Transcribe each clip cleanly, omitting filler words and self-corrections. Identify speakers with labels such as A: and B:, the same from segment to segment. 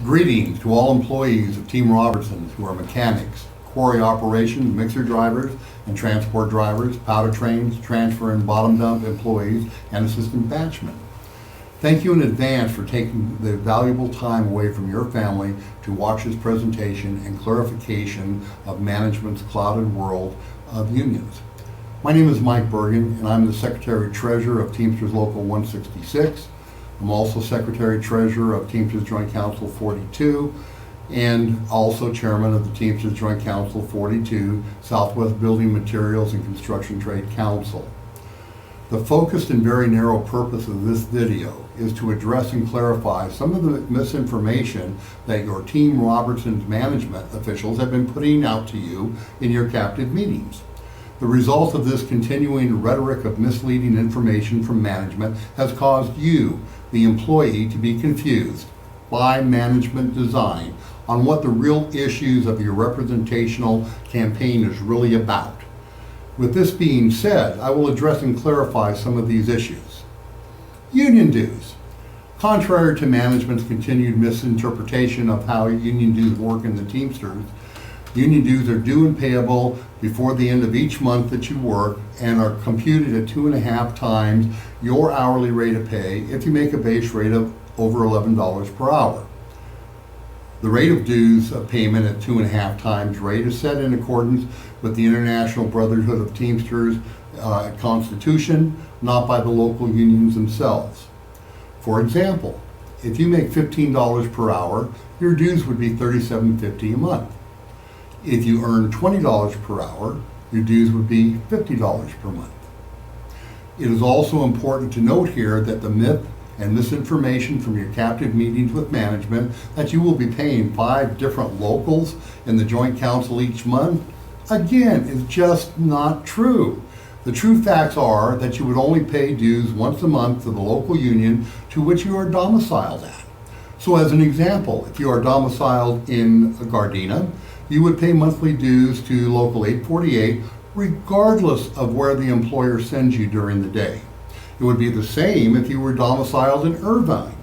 A: Greetings to all employees of Team Robertson who are mechanics, quarry operations, mixer drivers, and transport drivers, powder trains, transfer and bottom dump employees, and assistant batchmen. Thank you in advance for taking the valuable time away from your family to watch this presentation and clarification of management's clouded world of unions. My name is Mike Bergen, and I'm the Secretary-Treasurer of Teamsters Local 166. I'm also Secretary-Treasurer of Teamsters Joint Council 42 and also Chairman of the Teamsters Joint Council 42, Southwest Building Materials and Construction Trade Council. The focused and very narrow purpose of this video is to address and clarify some of the misinformation that your Team Robertson's management officials have been putting out to you in your captive meetings. The result of this continuing rhetoric of misleading information from management has caused you, the employee, to be confused by management design on what the real issues of your representational campaign is really about. With this being said, I will address and clarify some of these issues. Union dues. Contrary to management's continued misinterpretation of how union dues work in the Teamsters, union dues are due and payable before the end of each month that you work and are computed at 2.5 times your hourly rate of pay if you make a base rate of over $11 per hour. The rate of dues of payment at 2.5 times rate is set in accordance with the International Brotherhood of Teamsters Constitution, not by the local unions themselves. For example, if you make $15 per hour, your dues would be $37.50 a month. If you earn $20 per hour, your dues would be $50 per month. It is also important to note here that the myth and misinformation from your captive meetings with management that you will be paying 5 different locals in the Joint Council each month, again, is just not true. The true facts are that you would only pay dues once a month to the local union to which you are domiciled at. So as an example, if you are domiciled in Gardena, you would pay monthly dues to Local 848 regardless of where the employer sends you during the day. It would be the same if you were domiciled in Irvine.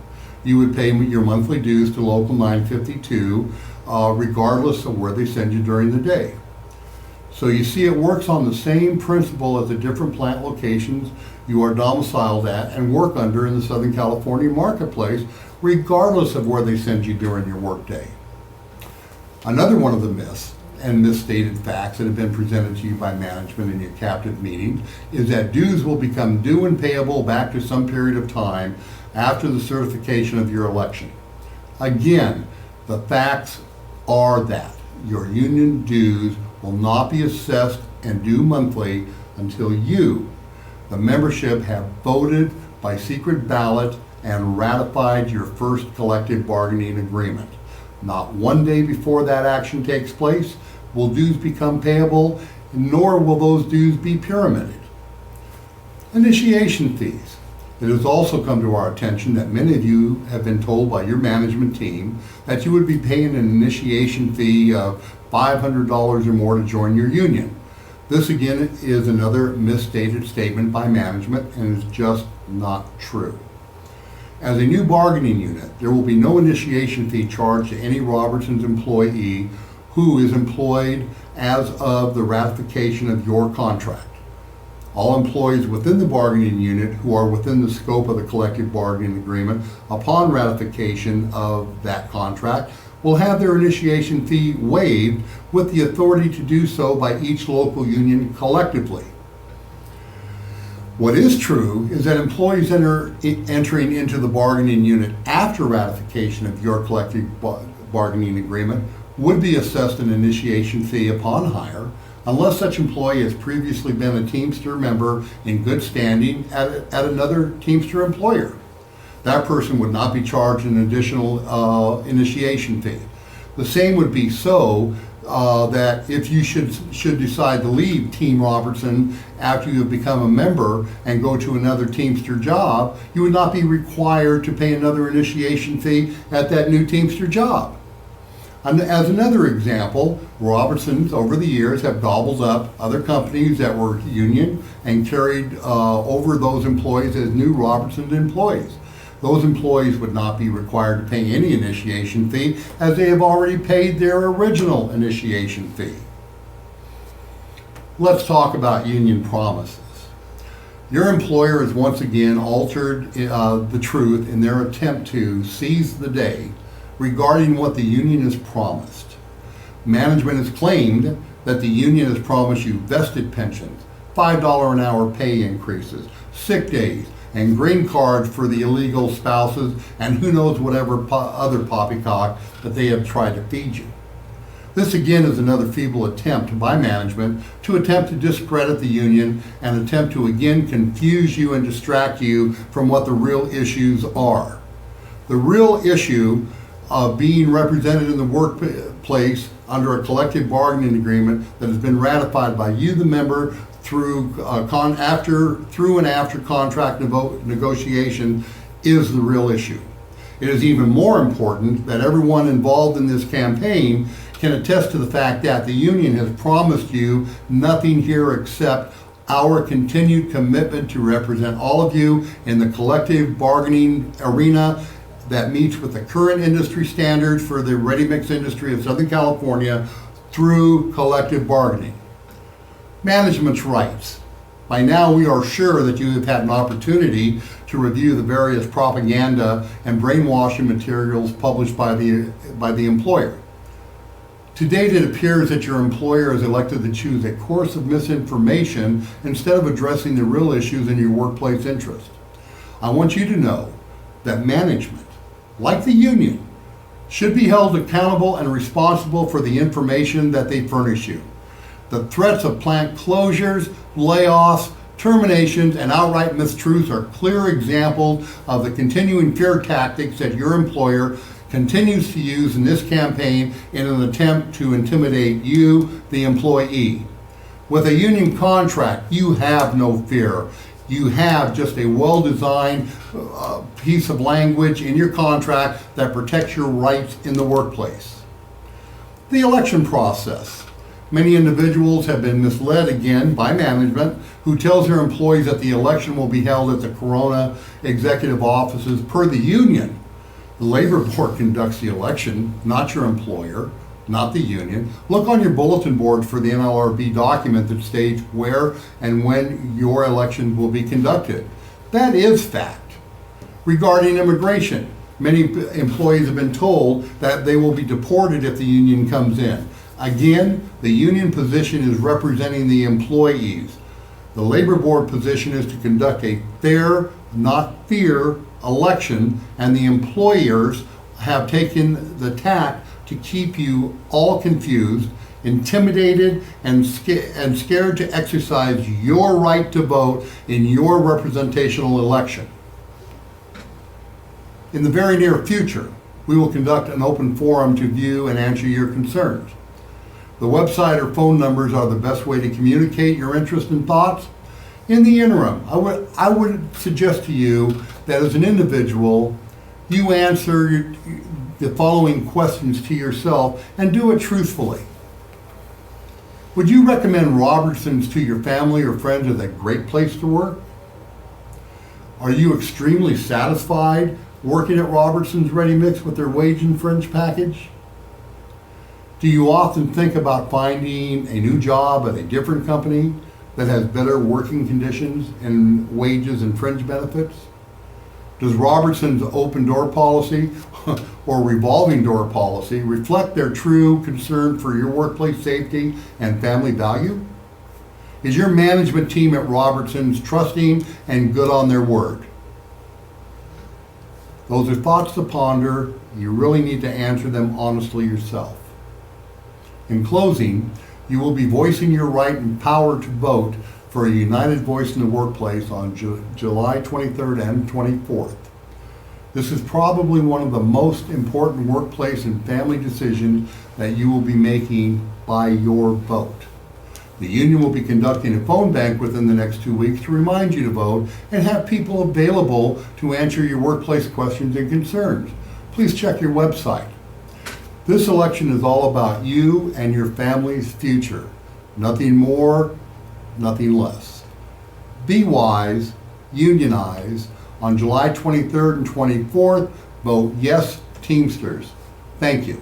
A: You would pay your monthly dues to Local 952 regardless of where they send you during the day. So you see, it works on the same principle as the different plant locations you are domiciled at and work under in the Southern California marketplace, regardless of where they send you during your workday. Another one of the myths and misstated facts that have been presented to you by management in your captive meetings is that dues will become due and payable back to some period of time after the certification of your election. Again, the facts are that your union dues will not be assessed and due monthly until you, the membership, have voted by secret ballot and ratified your first collective bargaining agreement. Not one day before that action takes place will dues become payable, nor will those dues be pyramided. Initiation fees. It has also come to our attention that many of you have been told by your management team that you would be paying an initiation fee of $500 or more to join your union. This again is another misstated statement by management and is just not true. As a new bargaining unit, there will be no initiation fee charged to any Robertson's employee who is employed as of the ratification of your contract. All employees within the bargaining unit who are within the scope of the collective bargaining agreement upon ratification of that contract will have their initiation fee waived with the authority to do so by each local union collectively. What is true is that employees entering into the bargaining unit after ratification of your collective bargaining agreement would be assessed an initiation fee upon hire unless such employee has previously been a Teamster member in good standing at another Teamster employer. That person would not be charged an additional initiation fee. The same would be so that if you should decide to leave Team Robertson after you have become a member and go to another Teamster job, you would not be required to pay another initiation fee at that new Teamster job. And as another example, Robertsons over the years have gobbled up other companies that were union and carried over those employees as new Robertson employees. Those employees would not be required to pay any initiation fee, as they have already paid their original initiation fee. Let's talk about union promises. Your employer has once again altered the truth in their attempt to seize the day regarding what the union has promised. Management has claimed that the union has promised you vested pensions, $5 an hour pay increases, sick days, and green cards for the illegal spouses, and who knows whatever other poppycock that they have tried to feed you. This again is another feeble attempt by management to attempt to discredit the union and attempt to again confuse you and distract you from what the real issues are. The real issue of being represented in the workplace under a collective bargaining agreement that has been ratified by you, the member, through and after contract negotiation is the real issue. It is even more important that everyone involved in this campaign can attest to the fact that the union has promised you nothing here except our continued commitment to represent all of you in the collective bargaining arena that meets with the current industry standards for the ready-mix industry of Southern California through collective bargaining. Management's rights. By now we are sure that you have had an opportunity to review the various propaganda and brainwashing materials published by the employer. To date, it appears that your employer has elected to choose a course of misinformation instead of addressing the real issues in your workplace interest. I want you to know that management, like the union, should be held accountable and responsible for the information that they furnish you. The threats of plant closures, layoffs, terminations, and outright mistruths are clear examples of the continuing fear tactics that your employer continues to use in this campaign in an attempt to intimidate you, the employee. With a union contract, you have no fear. You have just a well-designed piece of language in your contract that protects your rights in the workplace. The election process. Many individuals have been misled again by management who tells their employees that the election will be held at the Corona executive offices per the union. The labor board conducts the election, not your employer, not the union. Look on your bulletin board for the NLRB document that states where and when your election will be conducted. That is fact. Regarding immigration, many employees have been told that they will be deported if the union comes in. Again, the union position is representing the employees. The labor board position is to conduct a fair, not fear, election, and the employers have taken the tack to keep you all confused, intimidated, and scared to exercise your right to vote in your representational election. In the very near future, we will conduct an open forum to view and answer your concerns. The website or phone numbers are the best way to communicate your interest and thoughts. In the interim, I would suggest to you that as an individual, you answer the following questions to yourself and do it truthfully. Would you recommend Robertson's to your family or friends as a great place to work? Are you extremely satisfied working at Robertson's Ready Mix with their wage and fringe package? Do you often think about finding a new job at a different company that has better working conditions and wages and fringe benefits? Does Robertson's open door policy or revolving door policy reflect their true concern for your workplace safety and family value? Is your management team at Robertson's trusting and good on their word? Those are thoughts to ponder. You really need to answer them honestly yourself. In closing, you will be voicing your right and power to vote for a united voice in the workplace on July 23rd and 24th. This is probably one of the most important workplace and family decisions that you will be making by your vote. The union will be conducting a phone bank within the next 2 weeks to remind you to vote and have people available to answer your workplace questions and concerns. Please check your website. This election is all about you and your family's future. Nothing more, nothing less. Be wise, unionize On July 23rd and 24th, vote yes, Teamsters. Thank you.